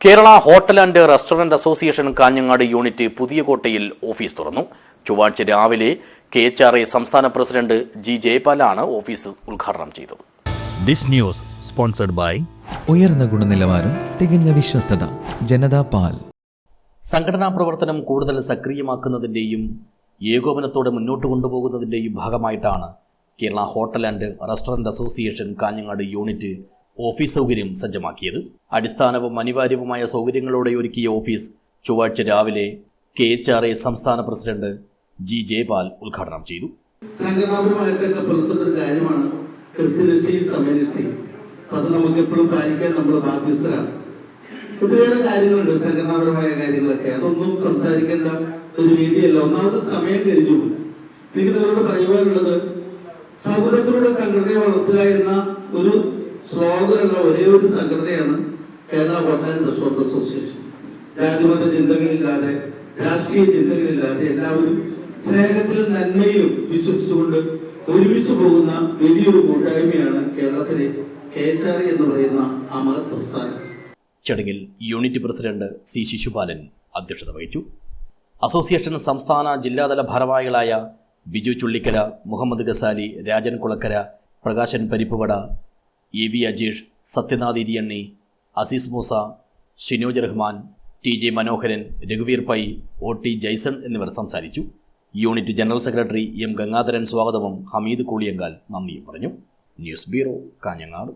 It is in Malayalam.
Kerala hotel and restaurant association Kanhangad unit പുതിയകോട്ടയിൽ ഓഫീസ് തുറന്നു. ചൊവ്വാഴ്ച രാവിലെ KHRA സംസ്ഥാന പ്രസിഡന്റ് G. ജയപാലാണ് ഓഫീസ് ഉദ്ഘാടനം ചെയ്തത്. ദിസ് ന്യൂസ് സ്പോൺസർഡ് ബൈ ഉയർന്ന ഗുണനിലവാരം, തികഞ്ഞ വിശ്വസ്തത, ജനതാ പാൽ. സംഘടനാ പ്രവർത്തനം കൂടുതൽ സക്രിയമാക്കുന്നതിൻ്റെയും ഏകോപനത്തോടെ മുന്നോട്ട് കൊണ്ടുപോകുന്നതിൻ്റെയും ഭാഗമായിട്ടാണ് Kerala hotel and restaurant association Kanhangad unit office സൗകര്യം സജ്ജമാക്കിയത്. അടിസ്ഥാനവും അനിവാര്യവുമായ സൗകര്യങ്ങളോടെ ഒരുക്കിയ ഓഫീസ് ചൊവ്വാഴ്ച രാവിലെ KHRA സംസ്ഥാന പ്രസിഡന്റ് G. ജയപാൽ ഉദ്ഘാടനം ചെയ്തു. സംഘടനാപരമായിട്ടൊക്കെ പുറത്തുള്ളൊരു കാര്യമാണ് കൃത്യനിഷ്ഠയും സമയനിഷ്ഠയും. അത് നമുക്ക് എപ്പോഴും പാലിക്കാൻ നമ്മൾ ബാധ്യസ്ഥരാണ്. ഒത്തിരിയേറെ കാര്യങ്ങളുണ്ട് സംഘടനാപരമായ കാര്യങ്ങളൊക്കെ. അതൊന്നും സംസാരിക്കേണ്ട ഒരു രീതിയല്ല. ഒന്നാമത് സമയം കഴിഞ്ഞു. എനിക്ക് നിങ്ങളോട് പറയുവാനുള്ളത്, സൗഹൃദത്തിലൂടെ സംഘടനയെ വളർത്തുക എന്ന ഒരു സ്ലോഗനുള്ള ഒരേ ഒരു സംഘടനയാണ് Kerala hotel and restaurant association. ജാതിമത ചിന്തകളില്ലാതെ, രാഷ്ട്രീയ ചിന്തകളില്ലാതെ എല്ലാവരും സ്നേഹത്തിലും നന്മയിലും വിശ്വസിച്ചുകൊണ്ട് ഒരുമിച്ച് പോകുന്ന വലിയൊരു കൂട്ടായ്മയാണ് കേരളത്തിലെ KHRA എന്ന് പറയുന്ന ആ മഹത് പ്രസ്ഥാനം. ചടങ്ങിൽ യൂണിറ്റ് പ്രസിഡന്റ് C. ശിശുപാലൻ അധ്യക്ഷത വഹിച്ചു. അസോസിയേഷൻ സംസ്ഥാന ജില്ലാതല ഭാരവാഹികളായ ബിജു ചുള്ളിക്കര, മുഹമ്മദ് ഗസാലി, രാജൻ കുളക്കര, പ്രകാശൻ പരിപ്പുവട, EV അജീഷ്, സത്യനാഥ് ഇരിയണ്ണി, അസീസ് മൂസ, ഷിനോജ് റഹ്മാൻ, TJ മനോഹരൻ, രഘുവീർ പൈ, OT ജയ്സൺ എന്നിവർ സംസാരിച്ചു. Unit general secretary M. Gangadharan സ്വാഗതവും ഹമീദ് കൂളിയങ്കാൽ നന്ദിയും പറഞ്ഞു. News bureau, Kanhangad.